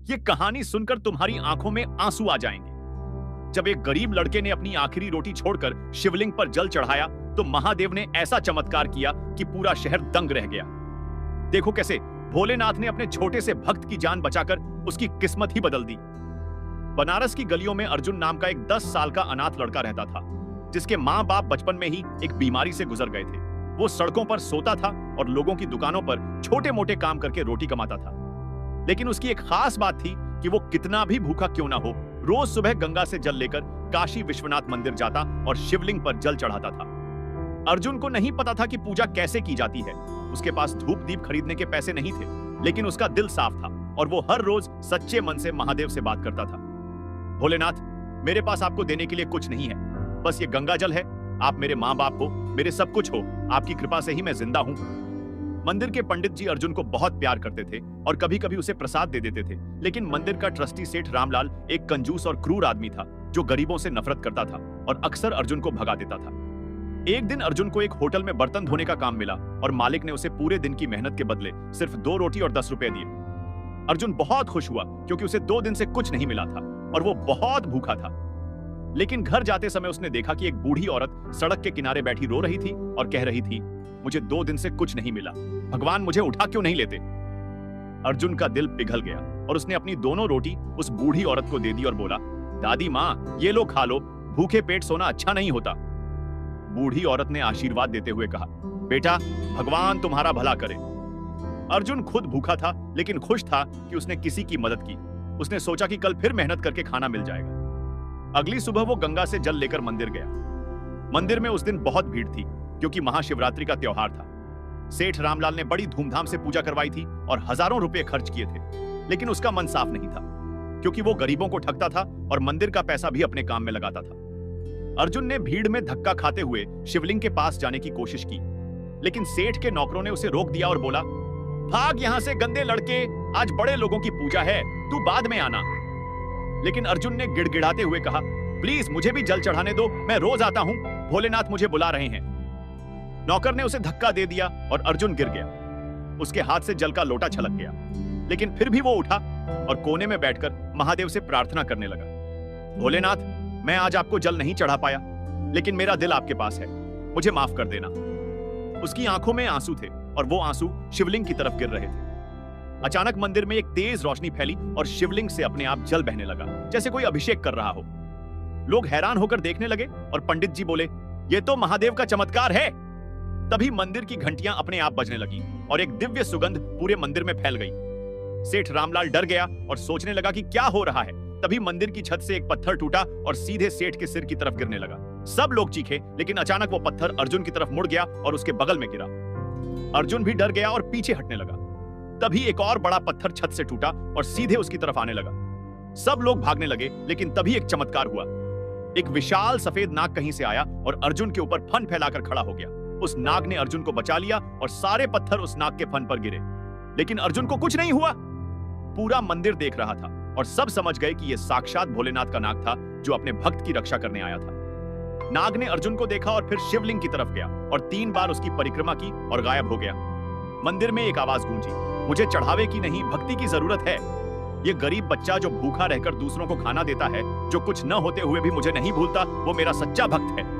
ये कहानी सुनकर तुम्हारी आंखों में आंसू आ जाएंगे। जब एक गरीब लड़के ने अपनी आखिरी रोटी छोड़कर शिवलिंग पर जल चढ़ाया तो महादेव ने ऐसा चमत्कार किया कि पूरा शहर दंग रह गया। देखो कैसे भोलेनाथ ने अपने छोटे से भक्त की जान बचाकर उसकी किस्मत ही बदल दी। बनारस की गलियों में अर्जुन नाम का एक 10 साल का अनाथ लड़का रहता था, जिसके माँ बाप बचपन में ही एक बीमारी से गुजर गए थे। वो सड़कों पर सोता था और लोगों की दुकानों पर छोटे मोटे काम करके रोटी कमाता था। लेकिन उसकी एक खास बात थी कि वो कितना भी भूखा क्यों ना हो, रोज सुबह गंगा से जल लेकर काशी विश्वनाथ मंदिर जाता और शिवलिंग पर जल चढ़ाता था। अर्जुन को नहीं पता था कि पूजा कैसे की जाती है। उसके पास धूप दीप खरीदने के पैसे नहीं थे, लेकिन उसका दिल साफ था और वो हर रोज सच्चे मन से महादेव से बात करता था। भोलेनाथ, मेरे पास आपको देने के लिए कुछ नहीं है, बस ये गंगा जल है। आप मेरे माँ बाप हो, मेरे सब कुछ हो, आपकी कृपा से ही मैं जिंदा हूँ। मंदिर के पंडित जी अर्जुन को बहुत प्यार करते थे और कभी कभी उसे प्रसाद दे देते थे, लेकिन मंदिर का ट्रस्टी सेठ रामलाल एक कंजूस और क्रूर आदमी था जो गरीबों से नफरत करता था और अक्सर अर्जुन को भगा देता था। एक दिन अर्जुन को एक होटल में बर्तन धोने का काम मिला और मालिक ने उसे पूरे दिन की मेहनत के बदले सिर्फ 2 रोटी और 10 रुपए दिए। अर्जुन बहुत खुश हुआ क्योंकि उसे 2 दिन से कुछ नहीं मिला था और वो बहुत भूखा था। लेकिन घर जाते समय उसने देखा कि एक बूढ़ी औरत सड़क के किनारे बैठी रो रही थी और कह रही थी, मुझे 2 दिन से कुछ नहीं मिला, भगवान मुझे उठा क्यों नहीं लेते। अर्जुन का दिल पिघल गया और उसने अपनी दोनों रोटी उस बूढ़ी औरत को दे दी और बोला, दादी माँ, ये लो खा लो, भूखे पेट सोना अच्छा नहीं होता। बूढ़ी औरत ने आशीर्वाद देते हुए कहा, बेटा भगवान तुम्हारा भला करे। अर्जुन खुद भूखा था लेकिन खुश था कि उसने किसी की मदद की। उसने सोचा कि कल फिर मेहनत करके खाना मिल जाएगा। अगली सुबह वो गंगा से जल लेकर मंदिर गया। मंदिर में उस दिन बहुत भीड़ थी क्योंकि महाशिवरात्रि का त्योहार था। सेठ रामलाल ने बड़ी धूमधाम से पूजा करवाई थी और हजारों रुपए खर्च किए थे, लेकिन उसका मन साफ नहीं था क्योंकि वो गरीबों को ठगता था और मंदिर का पैसा भी अपने काम में लगाता था। अर्जुन ने भीड़ में धक्का खाते हुए शिवलिंग के पास जाने की कोशिश की, लेकिन सेठ के नौकरों ने उसे रोक दिया और बोला, भाग यहां से गंदे लड़के, आज बड़े लोगों की पूजा है, तू बाद में आना। लेकिन अर्जुन ने गिड़गिड़ाते हुए कहा, प्लीज मुझे भी जल चढ़ाने दो, मैं रोज आता हूं, भोलेनाथ मुझे बुला रहे हैं। नौकर ने उसे धक्का दे दिया और अर्जुन गिर गया। उसके हाथ से जल का लोटा छलक गया, लेकिन फिर भी वो उठा और कोने में बैठकर महादेव से प्रार्थना करने लगा, भोलेनाथ, मैं आज आपको जल नहीं चढ़ा पाया, लेकिन मेरा दिल आपके पास है, मुझे माफ कर देना। उसकी आंखों में आंसू थे और वो आंसू शिवलिंग की तरफ गिर रहे थे। अचानक मंदिर में एक तेज रोशनी फैली और शिवलिंग से अपने आप जल बहने लगा, जैसे कोई अभिषेक कर रहा हो। लोग हैरान होकर देखने लगे और पंडित जी बोले, ये तो महादेव का चमत्कार है। तभी मंदिर की घंटियां अपने आप बजने लगी और एक दिव्य सुगंध पूरे मंदिर में फैल गई। सेठ रामलाल डर गया और सोचने लगा कि क्या हो रहा है। तभी मंदिर की छत से एक पत्थर टूटा और सीधे सेठ के सिर की तरफ गिरने लगा। सब लोग चीखे, लेकिन अचानक वो पत्थर अर्जुन की तरफ मुड़ गया और उसके बगल में गिरा। अर्जुन भी डर गया और पीछे हटने लगा। तभी एक और बड़ा पत्थर छत से टूटा और सीधे उसकी तरफ आने लगा। सब लोग भागने लगे, लेकिन तभी एक चमत्कार हुआ। एक विशाल सफेद नाग कहीं से आया और अर्जुन के ऊपर फन फैलाकर खड़ा हो गया। उस नाग ने अर्जुन को बचा लिया और सारे पत्थर उस नाग के फन पर गिरे, लेकिन अर्जुन को कुछ नहीं हुआ। पूरा मंदिर देख रहा था और सब समझ गए कि यह साक्षात भोलेनाथ का नाग था जो अपने भक्त की रक्षा करने आया था। नाग ने अर्जुन को देखा और फिर शिवलिंग की तरफ गया और 3 बार उसकी परिक्रमा की और गायब हो गया। मंदिर में एक आवाज गूंजी, मुझे चढ़ावे की नहीं, भक्ति की जरूरत है। ये गरीब बच्चा जो भूखा रहकर दूसरों को खाना देता है, जो कुछ न होते हुए भी मुझे नहीं भूलता, वो मेरा सच्चा भक्त है।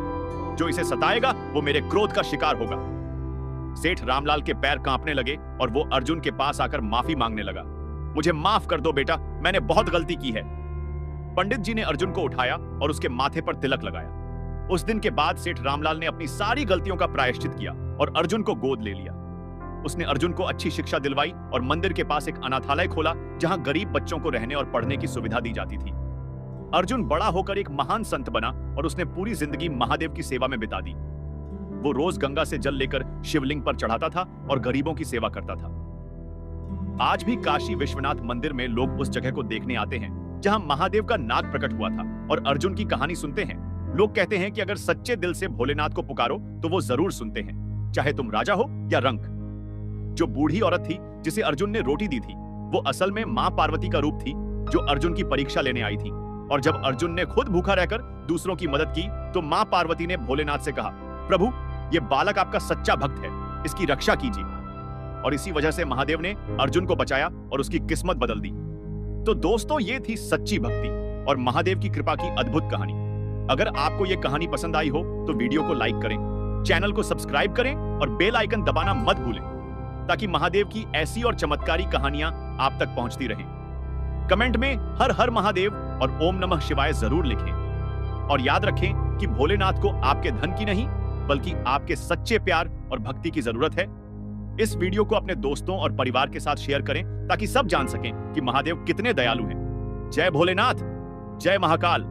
जो इसे सताएगा वो मेरे क्रोध का शिकार होगा। सेठ रामलाल के पैर कांपने लगे और वो अर्जुन के पास आकर माफी मांगने लगा, मुझे माफ कर दो बेटा, मैंने बहुत गलती की है। पंडित जी ने अर्जुन को उठाया और उसके माथे पर तिलक लगाया। उस दिन के बाद सेठ रामलाल ने अपनी सारी गलतियों का प्रायश्चित किया और अर्जुन को गोद ले लिया। उसने अर्जुन को अच्छी शिक्षा दिलवाई और मंदिर के पास एक अनाथालय खोला जहां गरीब बच्चों को रहने और पढ़ने की सुविधा दी जाती थी। अर्जुन बड़ा होकर एक महान संत बना और उसने पूरी जिंदगी महादेव की सेवा में बिता दी। वो रोज गंगा से जल लेकर शिवलिंग पर चढ़ाता था और गरीबों की सेवा करता था। आज भी काशी विश्वनाथ मंदिर में लोग उस जगह को देखने आते हैं जहां महादेव का नाग प्रकट हुआ था और अर्जुन की कहानी सुनते हैं। लोग कहते हैं कि अगर सच्चे दिल से भोलेनाथ को पुकारो तो वो जरूर सुनते हैं, चाहे तुम राजा हो या रंक। जो बूढ़ी औरत थी जिसे अर्जुन ने रोटी दी थी, वो असल में मां पार्वती का रूप थी जो अर्जुन की परीक्षा लेने आई थी। और जब अर्जुन ने खुद भूखा रहकर दूसरों की मदद की तो मां पार्वती ने भोलेनाथ से कहा, प्रभु, ये बालक आपका सच्चा भक्त है, इसकी रक्षा कीजिए। और इसी वजह से महादेव ने अर्जुन को बचाया और उसकी किस्मत बदल दी। तो दोस्तों, ये थी सच्ची भक्ति और महादेव की कृपा की अद्भुत कहानी। अगर आपको ये कहानी पसंद आई हो तो वीडियो को लाइक करें, चैनल को सब्सक्राइब करें और बेल आइकन दबाना मत भूलें, ताकि महादेव की ऐसी और चमत्कारी कहानियां आप तक पहुंचती रहें। कमेंट में हर हर महादेव और ओम नमः शिवाय जरूर लिखें और याद रखें कि भोलेनाथ को आपके धन की नहीं बल्कि आपके सच्चे प्यार और भक्ति की जरूरत है। इस वीडियो को अपने दोस्तों और परिवार के साथ शेयर करें ताकि सब जान सकें कि महादेव कितने दयालु हैं। जय भोलेनाथ, जय महाकाल।